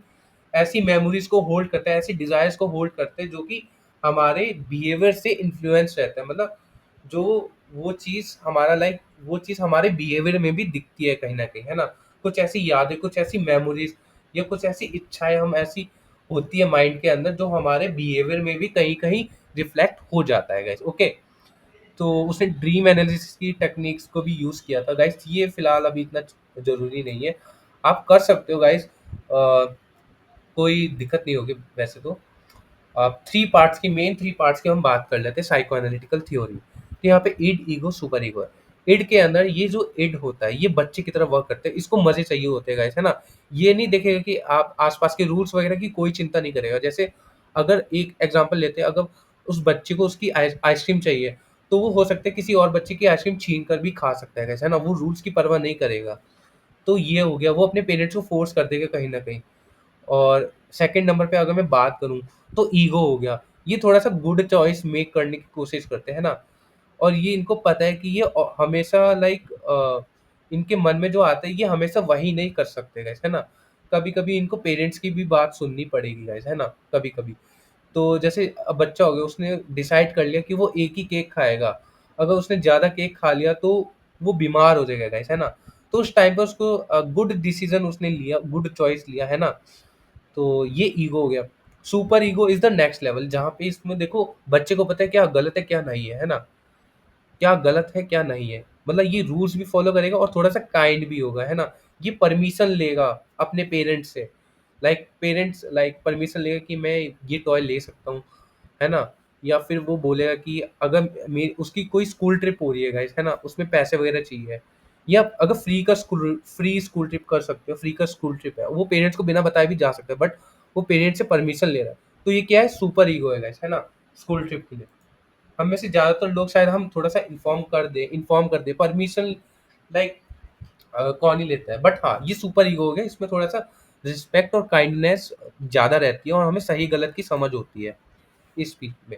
ऐसी मेमोरीज़ को होल्ड करता है, ऐसी डिज़ायर्स को होल्ड करते हैं जो कि हमारे बिहेवियर से इन्फ्लुएंस रहता है। मतलब जो वो चीज़ हमारा लाइक वो चीज़ हमारे बिहेवियर में भी दिखती है कहीं न कहीं, है ना? कुछ ऐसी यादें, कुछ ऐसी मेमोरीज़ या कुछ ऐसी इच्छाएँ हम ऐसी होती है माइंड के अंदर जो हमारे बिहेवियर में भी कहीं-कहीं रिफ्लेक्ट हो जाता है गाइस, ओके? तो उसने ड्रीम एनालिसिस की टेक्निक्स को भी यूज़ किया था गाइस, ये फिलहाल अभी इतना ज़रूरी नहीं है। आप कर सकते हो गाइस, कोई दिक्कत नहीं होगी वैसे तो। 3 पार्ट्स की हम बात कर लेते हैं साइको एनालिटिकल थ्योरी। तो यहाँ पे इड, ईगो, सुपर ईगो है। इड के अंदर ये जो इड होता है ये बच्चे की तरह वर्क करते हैं, इसको मज़े चाहिए होते हैं गाइस, है ना? ये नहीं देखेगा कि आप आस-पास के रूल्स वगैरह की कोई चिंता नहीं करेगा। जैसे अगर एक एग्ज़ाम्पल लेते हैं, अगर उस बच्चे को उसकी आइसक्रीम चाहिए, तो वो हो सकता है किसी और बच्चे की आइसक्रीम छीन कर भी खा सकता है गाइस, है ना? वो रूल्स की परवाह नहीं करेगा। तो ये हो गया, वो अपने पेरेंट्स को फ़ोर्स कर देगा कहीं न कहीं। और सेकंड नंबर पे अगर मैं बात करूँ, तो ईगो हो गया। ये थोड़ा-सा गुड चॉइस मेक करने की कोशिश करते हैं ना, और ये इनको पता है कि ये हमेशा लाइक इनके मन में जो आता है ये हमेशा वही नहीं कर सकते गाइस, है ना? कभी-कभी इनको पेरेंट्स की भी बात सुननी पड़ेगी गाइस, है ना? कभी-कभी। तो जैसे बच्चा हो गया, उसने डिसाइड कर लिया कि वो एक ही केक खाएगा। अगर उसने ज़्यादा केक खा लिया तो वो बीमार हो जाएगा गाइस, है ना? तो उस टाइम पे उसको गुड डिसीज़न उसने लिया, गुड चॉइस लिया, है ना? तो ये ईगो हो गया। Super ego is the next level, जहाँ पे इसमें देखो बच्चे को पता है क्या गलत है, क्या नहीं है ना? क्या गलत है, क्या नहीं है। मतलब ये रूल्स भी फ़ॉलो करेगा और थोड़ा-सा काइंड भी होगा, है ना? ये परमिशन लेगा अपने पेरेंट्स से। पेरेंट्स परमिशन लेगा कि मैं ये टॉय ले सकता हूँ, है ना? या फिर वो बोलेगा कि अगर मे उसकी कोई स्कूल ट्रिप हो रही है गाइस, है ना? उसमें पैसे वगैरह चाहिए, या अगर फ्री स्कूल ट्रिप कर सकते हो, फ्री का स्कूल ट्रिप है, वो पेरेंट्स को बिना बताए भी जा सकता है, बट वो पेरेंट्स से परमिशन ले रहा है। तो ये क्या है, सुपर ईगो है गाइस, है ना? स्कूल ट्रिप के लिए। हम में से ज़्यादातर लोग शायद हम थोड़ा-सा इन्फॉर्म कर दें, परमिशन लाइक कौन ही लेता है? बट हाँ, ये सुपर ईगो हो गया, इसमें थोड़ा-सा रिस्पेक्ट और काइंडनेस ज़्यादा रहती है और हमें सही-गलत की समझ होती है, इस फील्ड में।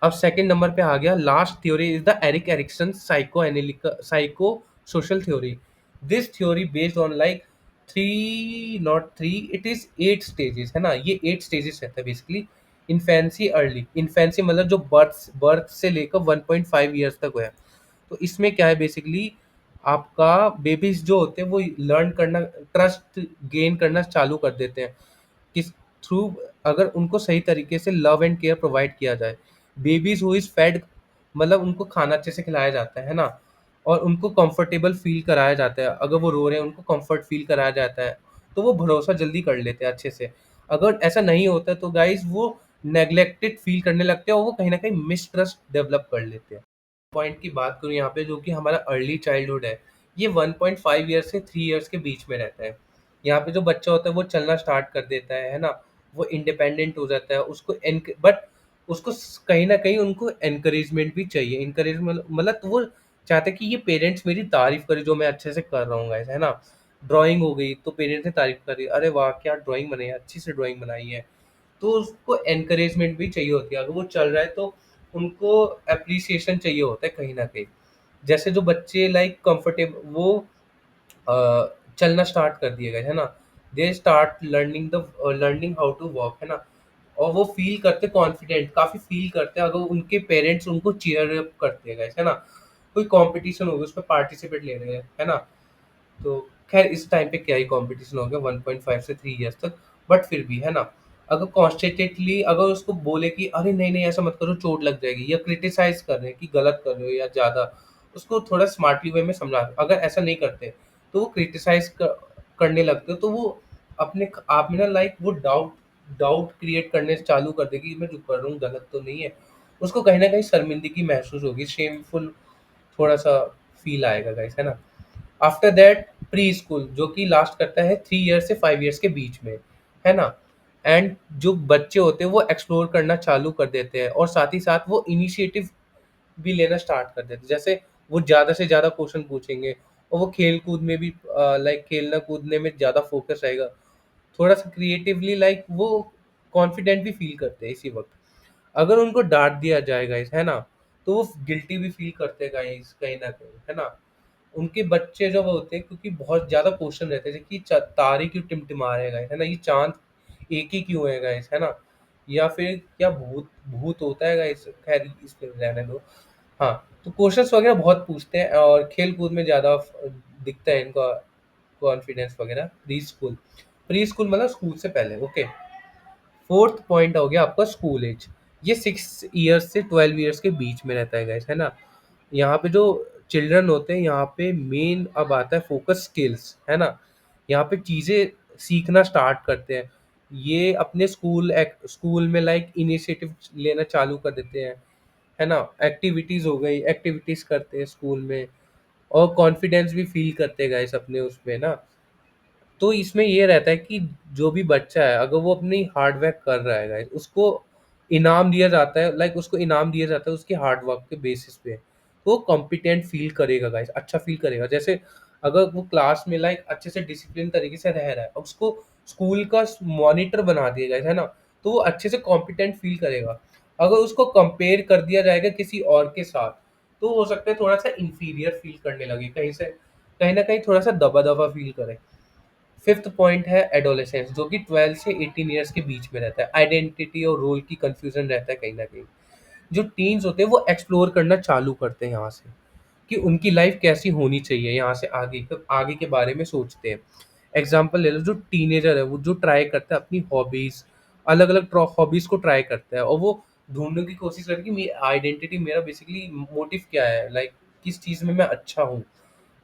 अब सेकंड नंबर पे आ गया, last theory is the Erik Erikson psycho social theory. This theory based on like 3 not 3, it is 8 stages, है ना? ये 8 स्टेजेस रहता है बेसिकली। इन्फेंसी मतलब जो बर्थ से लेकर 1.5 ईयर्स तक है। तो इसमें क्या है बेसिकली, आपका बेबीज़ जो होते हैं वो लर्न करना, ट्रस्ट गेन करना चालू कर देते हैं। किस थ्रू, अगर उनको सही तरीके से लव एंड केयर प्रोवाइड किया जाए। बेबीज़ हू इज़ फेड, मतलब उनको खाना अच्छे से खिलाया जाता है ना? और उनको कंफर्टेबल फ़ील कराया जाता है। अगर वो रो रहे हैं, उनको कंफर्ट फ़ील कराया जाता है, तो वो भरोसा जल्दी कर लेते हैं अच्छे से। अगर ऐसा नहीं होता तो गाइज़ वो नेग्लेक्टेड फ़ील करने लगते हैं और वो कहीं न कहीं मिसट्रस्ट डेवलप कर लेते हैं। पॉइंट की बात करूँ यहाँ पे, जो कि हमारा अर्ली चाइल्डहुड है, ये 1.5 ईयर्स से 3 ईयर्स के बीच में रहता है। यहाँ पे जो बच्चा होता है वो चलना स्टार्ट कर देता है ना? वो इंडिपेंडेंट हो जाता है, उसको एनक बट उसको कहीं न कहीं उनको एनकरेजमेंट भी चाहिए। एनकरेजमेंट मतलब तो वो चाहते हैं कि ये पेरेंट्स मेरी तारीफ़ करें जो मैं अच्छे से कर रहा हूँ गाइस, है ना? ड्राइंग हो गई तो पेरेंट्स ने तारीफ़ करी, "अरे वाह! क्या ड्राइंग बनाई है, अच्छी से ड्राइंग बनाई है।" तो उसको एनकरेजमेंट भी चाहिए होती है। अगर वो चल रहा है तो उनको एप्रिसिएशन चाहिए होता है कहीं न कहीं। जैसे जो बच्चे लाइक वो चलना स्टार्ट कर दिए गए, है ना? They start learning how to walk, है ना? और वो फ़ील करते कॉन्फिडेंट, काफ़ी फ़ील करते हैं अगर उनके पेरेंट्स उनको चीयर अप करते हैं गाइस, है ना? कोई कॉम्पिटिशन हो गया उसमें पार्टिसिपेट ले रहे हैं, है ना? तो ख़ैर इस टाइम पे क्या ही कॉम्पिटिशन हो गया 1.5 से 3 इयर्स तक, बट फिर भी, है ना? अगर कॉन्स्टेंटली अगर उसको बोले कि अरे नहीं-नहीं ऐसा मत करो चोट लग जाएगी, या क्रिटिसाइज़ कर रहे हैं कि गलत कर रहे हो या ज़्यादा, उसको थोड़ा स्मार्टली वे में समझा, अगर ऐसा नहीं करते, तो वो क्रिटिसाइज़ करने लगते हो तो वो अपने आप में ना लाइक वो डाउट डाउट क्रिएट करने चालू कर देगी कि मैं जो कर रहा हूँ गलत तो नहीं है। उसको कहीं न कहीं शर्मिंदगी महसूस होगी, शेमफुल थोड़ा-सा फ़ील आएगा गाइस, है ना? आफ्टर दैट प्री स्कूल, जो कि लास्ट करता है 3 ईयर्स से 5 ईयर्स के बीच में, है ना? एंड जो बच्चे होते हैं वो एक्सप्लोर करना चालू कर देते हैं और साथ ही साथ वो इनिशिएटिव भी लेना स्टार्ट कर देते हैं। जैसे वो ज़्यादा से ज़्यादा क्वेश्चन पूछेंगे और वो खेल कूद में भी लाइक खेलना कूदने में ज़्यादा फोकस रहेगा, थोड़ा सा क्रिएटिवली लाइक वो कॉन्फिडेंट भी फील करते हैं इसी वक्त। अगर उनको डांट दिया जाए गाइस, है ना, तो वो गिल्टी भी फील करते हैं गाइस कहीं ना कहीं, है ना। उनके बच्चे जब होते हैं, क्योंकि बहुत ज्यादा क्वेश्चन रहते हैं, जैसे कि तारे क्यों टिमटिमा रहे हैं गाइस, है ना, ये चांद एक ही क्यों है गाइस, है ना, या फिर क्या भूत भूत होता है गाइस, खैर इस पे रहने दो। हाँ, तो क्वेश्चंस वगैरह बहुत पूछते हैं और खेल कूद में ज्यादा दिखता है इनका कॉन्फिडेंस वगैरह। प्री स्कूल, प्री स्कूल मतलब स्कूल से पहले, ओके। फोर्थ पॉइंट हो गया आपका स्कूल एज। ये 6 ईयर्स से 12 ईयर्स के बीच में रहता है गाइस, है ना। यहाँ पे जो चिल्ड्रन होते हैं, यहाँ पे मेन अब आता है फोकस स्किल्स, है ना। यहाँ पे चीज़ें सीखना स्टार्ट करते हैं। ये अपने स्कूल में लाइक इनिशिएटिव लेना चालू कर देते हैं, है ना। एक्टिविटीज़ हो गई, एक्टिविटीज़ करते हैं स्कूल में, और कॉन्फिडेंस भी फील करते हैं गाइस अपने उसमें ना। तो इसमें ये रहता है कि जो भी बच्चा है, अगर वो अपनी हार्ड वर्क कर रहा है गाइस, उसको इनाम दिया जाता है, लाइक उसको इनाम दिया जाता है उसके हार्ड वर्क के बेसिस पे। तो वो कॉम्पिटेंट फील करेगा गाइस, अच्छा फील करेगा। जैसे अगर वो क्लास में लाइक अच्छे से डिसिप्लिन तरीके से रह रहा है, और उसको स्कूल का मॉनिटर बना दिया गाइस, है ना, तो वो अच्छे से कॉम्पिटेंट फील करेगा। अगर उसको कंपेयर कर दिया जाएगा किसी और के साथ, तो हो सकता है थोड़ा सा इंफीरियर फील करने लगे, कहीं ना कहीं थोड़ा सा दबा दबा फील करे। फिफ्थ पॉइंट है एडोलेसेंस, जो कि 12 से 18 ईयर्स के बीच में रहता है। आइडेंटिटी और रोल की कंफ्यूजन रहता है कहीं ना कहीं। जो टीन्स होते हैं वो एक्सप्लोर करना चालू करते हैं यहाँ से, कि उनकी लाइफ कैसी होनी चाहिए, यहाँ से आगे के बारे में सोचते हैं। एग्जाम्पल ले लो, जो टीनेजर है वो जो ट्राई करता है अपनी हॉबीज, अलग अलग हॉबीज को ट्राई करता है, और वो ढूंढने की कोशिश करता है कि मेरी आइडेंटिटी, मेरा बेसिकली मोटिव क्या है, लाइक किस चीज़ में मैं अच्छा हूँ।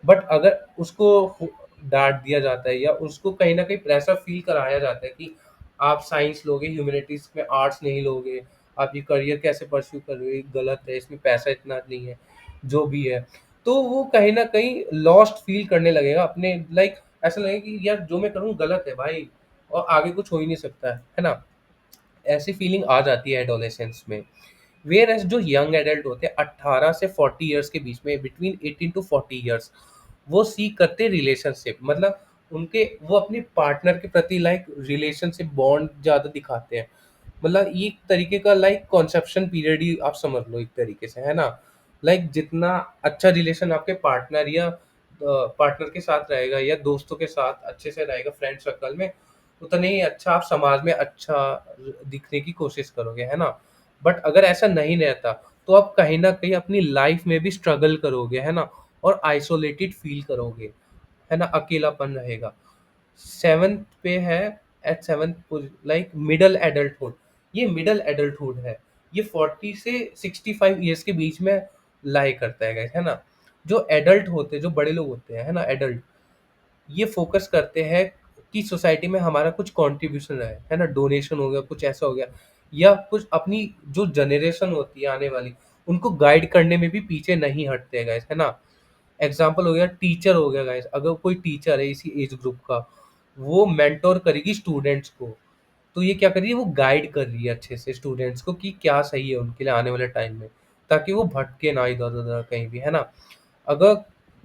बट अगर उसको डांट दिया जाता है, या उसको कहीं ना कहीं प्रेशर फील कराया जाता है कि आप साइंस लोगे, ह्यूमैनिटीज में आर्ट्स नहीं लोगे, आप ये करियर कैसे परस्यू कर रहे हो, ये गलत है, इसमें पैसा इतना नहीं है, जो भी है, तो वो कहीं ना कहीं लॉस्ट फील करने लगेगा अपने, लाइक ऐसा लगेगा कि यार जो मैं करूँ गलत है भाई, और आगे कुछ हो ही नहीं सकता है ना। ऐसी फीलिंग आ जाती है एडोलेसेंस में। वेयर एज जो यंग एडल्ट होते हैं 18 से 40 ईयर्स के बीच में, बिटवीन 18 टू 40 ईयर्स, वो सीख करते रिलेशनशिप, मतलब उनके वो अपने पार्टनर के प्रति लाइक रिलेशनशिप बॉन्ड ज़्यादा दिखाते हैं। मतलब ये एक तरीके का लाइक कॉन्सेप्शन पीरियड ही आप समझ लो एक तरीके से, है ना। लाइक जितना अच्छा रिलेशन आपके पार्टनर या पार्टनर के साथ रहेगा, या दोस्तों के साथ अच्छे से रहेगा फ्रेंड सर्कल में, उतना ही अच्छा आप समाज में अच्छा दिखने की कोशिश करोगे, है ना। बट अगर ऐसा नहीं रहता, तो आप कहीं ना कहीं अपनी लाइफ में भी स्ट्रगल करोगे, है ना, और आइसोलेटेड फील करोगे, है ना, अकेलापन रहेगा। सेवन्थ पे है, at seventh like middle adulthood. ये मिडल एडल्टहुड है, ये 40 से 65 ईयर्स के बीच में लाई करता है guys, है ना। जो एडल्ट होते हैं, जो बड़े लोग होते हैं, है ना, एडल्ट, ये फोकस करते हैं कि सोसाइटी में हमारा कुछ कंट्रीब्यूशन है ना, डोनेशन हो गया, कुछ ऐसा हो गया, या कुछ अपनी जो जनरेशन होती है आने वाली, उनको गाइड करने में भी पीछे नहीं हटते हैं गाइस, है ना। एग्जाम्पल हो गया टीचर हो गया गाइस, अगर कोई टीचर है इसी एज ग्रुप का, वो मेंटोर करेगी स्टूडेंट्स को, तो ये क्या कर रही है, वो गाइड कर रही है अच्छे से स्टूडेंट्स को कि क्या सही है उनके लिए आने वाले टाइम में, ताकि वो भटके ना इधर उधर कहीं भी, है ना। अगर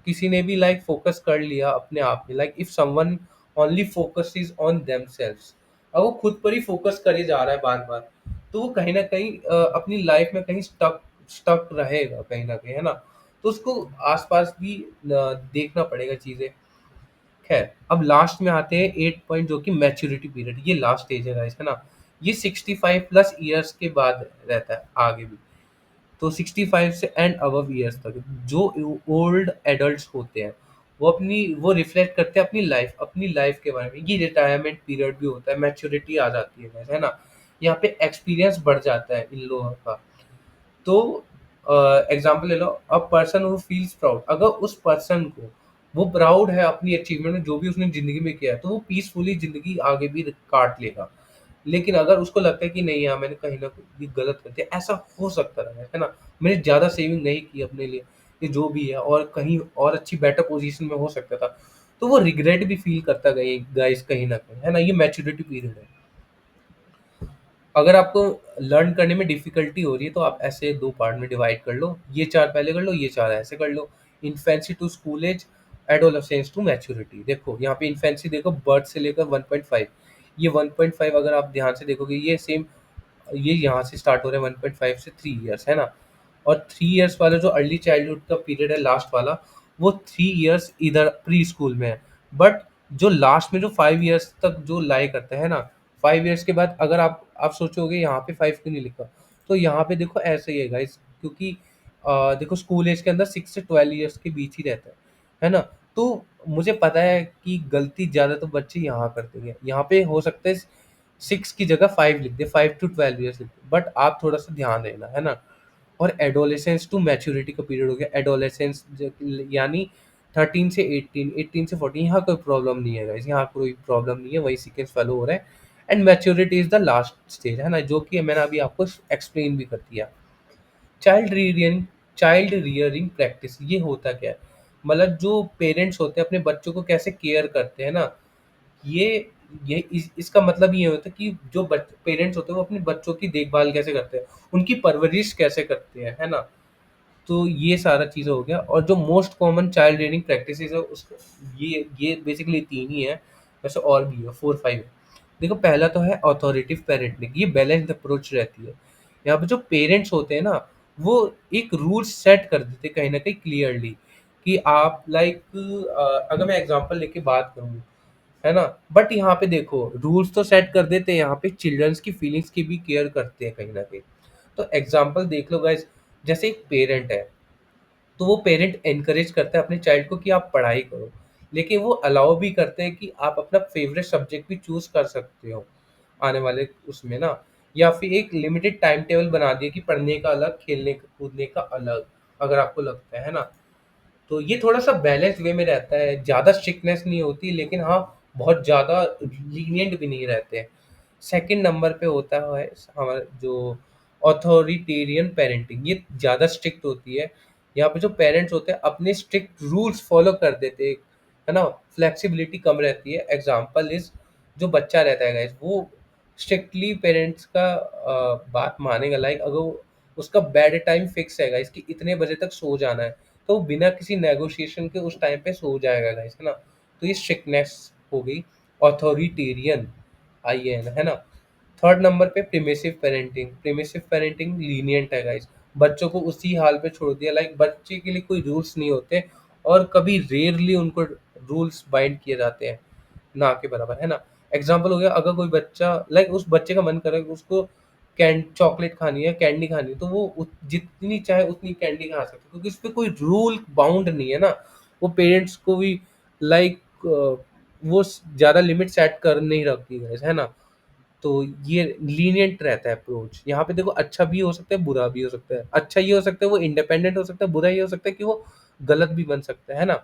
किसी ने भी लाइक फोकस कर लिया अपने आप में, like if someone only focuses on themselves, अब वो खुद पर ही फोकस करे जा रहा है बार बार, तो वो कहीं ना कहीं अपनी लाइफ में कहीं स्टक स्टक रहेगा कहीं ना कहीं, है ना। तो उसको आसपास भी देखना पड़ेगा चीजें। खैर, अब लास्ट में आते हैं 8 पॉइंट, जो कि मैच्योरिटी पीरियड, ये लास्ट स्टेज है गाइस, है ना। ये 65 प्लस ईयर्स के बाद रहता है आगे भी। तो 65 से एंड अबव ईयर्स तक जो ओल्ड एडल्ट्स होते हैं, वो रिफ्लेक्ट करते हैं अपनी लाइफ के बारे में। ये रिटायरमेंट पीरियड भी होता है, मैच्योरिटी आ जाती है guys, है ना। यहाँ पे एक्सपीरियंस बढ़ जाता है इन लोगों का। तो एग्जाम्पल ले लो, a person who feels proud, अगर उस पर्सन को वो प्राउड है अपनी अचीवमेंट में, जो भी उसने जिंदगी में किया है, तो वो पीसफुली जिंदगी आगे भी काट लेगा। लेकिन अगर उसको लगता है कि नहीं यार, मैंने कहीं ना कहीं गलत कर दिया, ऐसा हो सकता है ना, मैंने ज़्यादा सेविंग नहीं की अपने लिए, ये जो भी है, और कहीं और अच्छी बेटर पोजीशन में हो सकता था, तो वो रिग्रेट भी फील करता गई गाइस कहीं ना कहीं, है ना। ये मैच्योरिटी पीरियड है। अगर आपको लर्न करने में डिफिकल्टी हो रही है, तो आप ऐसे 2 पार्ट में डिवाइड कर लो, ये 4 पहले कर लो, ये 4 ऐसे कर लो। Infancy to school age, adolescence to maturity, देखो यहाँ पे इन्फेंसी देखो बर्थ से लेकर 1.5, ये 1.5 अगर आप ध्यान से देखोगे ये सेम, ये यहाँ से स्टार्ट हो रहा है 1.5 से 3 इयर्स, है ना। और 3 इयर्स वाला जो अर्ली चाइल्डहुड का पीरियड है लास्ट वाला, वो 3 इयर्स इधर प्री स्कूल में है। बट जो लास्ट में जो 5 इयर्स तक जो लाई करते हैं ना, 5 इयर्स के बाद अगर आप सोचोगे यहाँ पे 5 क्यों नहीं लिखा, तो यहाँ पे देखो ऐसे ही है गाइस, क्योंकि देखो स्कूल एज के अंदर 6 से 12 इयर्स के बीच ही रहता है ना। तो मुझे पता है कि गलती ज़्यादा तो बच्चे यहाँ कर देंगे, यहाँ पे हो सकता है 6 की जगह 5 लिख दे, 5 to 12 इयर्स लिख दे, बट आप थोड़ा सा ध्यान देना, है ना। और एडोलेसेंस टू मैच्योरिटी का पीरियड हो गया, एडोलेसेंस यानी 13 से 18, 18 से 14, यहाँ कोई प्रॉब्लम नहीं है गाइस, यहाँ कोई प्रॉब्लम नहीं है, वही सीक्वेंस फॉलो हो रहा है। And maturity is the last stage, है ना, जो कि मैंने अभी आपको एक्सप्लेन भी कर दिया। चाइल्ड रियरिंग प्रैक्टिस, ये होता क्या है, मतलब जो पेरेंट्स होते हैं अपने बच्चों को कैसे केयर करते हैं ना, ये इसका मतलब ये होता है कि जो पेरेंट्स होते हैं वो अपने बच्चों की देखभाल कैसे करते हैं, उनकी परवरिश कैसे करते हैं, है ना। तो ये सारा चीज़ हो गया, और जो most common child rearing practices है उसको, ये बेसिकली तीन ही है, वैसे और भी है, 4 5 है। देखो पहला तो है अथॉरिटिव पेरेंटिंग, ये बैलेंस्ड अप्रोच रहती है। यहाँ पे जो पेरेंट्स होते हैं ना, वो एक रूल सेट कर देते हैं कहीं ना कहीं क्लियरली, कि आप लाइक, अगर मैं एग्जांपल लेके बात करूँ, है ना, बट यहाँ पे देखो रूल्स तो सेट कर देते हैं, यहाँ पे चिल्ड्रंस की फीलिंग्स की भी केयर करते हैं कहीं ना कहीं। तो एग्जांपल देख लो गाइस, जैसे एक पेरेंट है, तो वो पेरेंट एनकरेज करता है अपने चाइल्ड को कि आप पढ़ाई करो, लेकिन वो अलाउ भी करते हैं कि आप अपना फेवरेट सब्जेक्ट भी चूज कर सकते हो आने वाले उसमें ना, या फिर एक लिमिटेड टाइम टेबल बना दिया कि पढ़ने का अलग, खेलने कूदने का अलग, अगर आपको लगता है ना। तो ये थोड़ा-सा बैलेंस वे में रहता है, ज़्यादा स्ट्रिक्टनेस नहीं होती, लेकिन हाँ, बहुत ज़्यादा लीनिएंट भी नहीं रहते हैं। सेकंड नंबर पे होता है हमारा जो ऑथोरिटेरियन पेरेंटिंग, ये ज़्यादा स्ट्रिक्ट होती है। यहाँ पे जो पेरेंट्स होते हैं अपने स्ट्रिक्ट रूल्स फॉलो कर देते हैं, है ना? फ्लेक्सिबिलिटी कम रहती है। एग्ज़ाम्पल इज़, जो बच्चा रहता है गाइस, वो स्ट्रिक्टली पेरेंट्स का बात मानेगा, लाइक अगर उसका बेड टाइम फिक्स है गाइस कि इतने बजे तक सो जाना है, तो बिना किसी नेगोशिएशन के उस टाइम पे सो जाएगा गाइस, है ना। तो ये स्ट्रिक्टनेस हो गई, ऑथोरिटेरियन, आईएन, है ना। थर्ड नंबर पे प्रिमिसिव पेरेंटिंग लीनियंट है गाइस, बच्चों को उसी हाल पे छोड़ दिया, लाइक बच्चे के लिए कोई रूल्स नहीं होते, और कभी रेयरली उनको रूल्स बाइंड किए जाते हैं, ना के बराबर, है ना। एग्जाम्पल हो गया, अगर कोई बच्चा लाइक उस बच्चे का मन करे कि उसको चॉकलेट खानी है, कैंडी खानी है, तो वो जितनी चाहे उतनी कैंडी खा सकते हैं, क्योंकि उस पे कोई रूल बाउंड नहीं है ना। वो पेरेंट्स को भी लाइक वो ज़्यादा लिमिट सेट कर नहीं रखती है ना। तो ये लीनिएंट रहता है अप्रोच। यहाँ पे देखो अच्छा भी हो सकता है, बुरा भी हो सकता है। अच्छा ये हो सकता है वो इंडिपेंडेंट हो सकता है, बुरा ये हो सकता है कि वो गलत भी बन सकता है ना।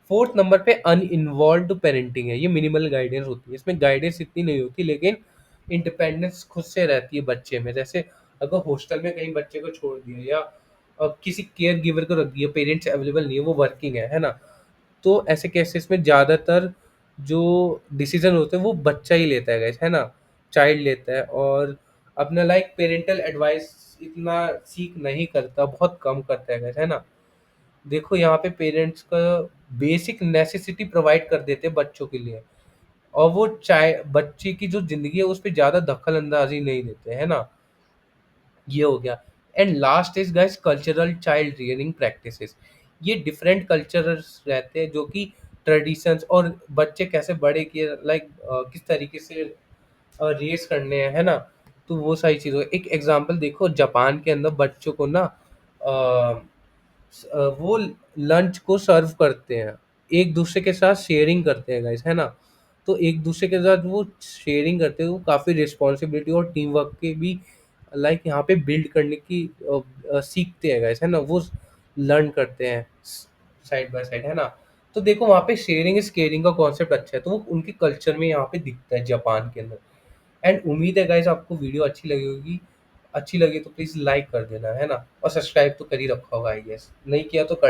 फोर्थ नंबर पे अनइन्वॉल्व्ड पेरेंटिंग है, ये मिनिमल गाइडेंस होती है, इसमें गाइडेंस इतनी नहीं होती, लेकिन इंडिपेंडेंस खुद से रहती है बच्चे में। जैसे अगर हॉस्टल में कहीं बच्चे को छोड़ दिया, या किसी केयर गिवर को रख दिया, पेरेंट्स अवेलेबल नहीं है, वो वर्किंग है ना, तो ऐसे केसेस में ज़्यादातर जो डिसीजन होते हैं वो बच्चा ही लेता है गाइस, है ना, चाइल्ड लेता है, और अपना लाइक पेरेंटल एडवाइस इतना सीख नहीं करता, बहुत कम करता है गाइस, है ना। देखो यहाँ पे पेरेंट्स का बेसिक नेसेसिटी प्रोवाइड कर देते हैं बच्चों के लिए, और वो चाहे बच्चे की जो ज़िंदगी है उस पे ज़्यादा दखल अंदाज़ी नहीं देते, है ना? ये हो गया। And last is guys cultural child rearing practices. ये डिफरेंट कल्चर्स रहते हैं जो कि ट्रेडिशंस, और बच्चे कैसे बड़े किए, लाइक किस तरीके से रेस करने हैं, है ना? तो वो सारी चीज़ें, एक एग्ज़ाम्पल देखो, जापान के अंदर बच्चों को ना वो लंच को सर्व करते हैं, एक दूसरे के साथ शेयरिंग करते हैं गाइस, है ना। तो एक दूसरे के साथ वो शेयरिंग करते हैं, वो काफ़ी रिस्पॉन्सिबिलिटी और टीम वर्क के भी लाइक यहाँ पे बिल्ड करने की सीखते हैं गाइस, है ना, वो लर्न करते हैं साइड बाय साइड, है ना। तो देखो वहाँ पे शेयरिंग इज केयरिंग का कॉन्सेप्ट अच्छा है, तो वो उनके कल्चर में यहाँ पे दिखता है जापान के अंदर। एंड उम्मीद है गाइस आपको वीडियो अच्छी लगी होगी, अच्छी लगी तो प्लीज़ लाइक कर देना, है ना, और सब्सक्राइब तो कर ही रखा होगा आई गेस, नहीं किया तो कर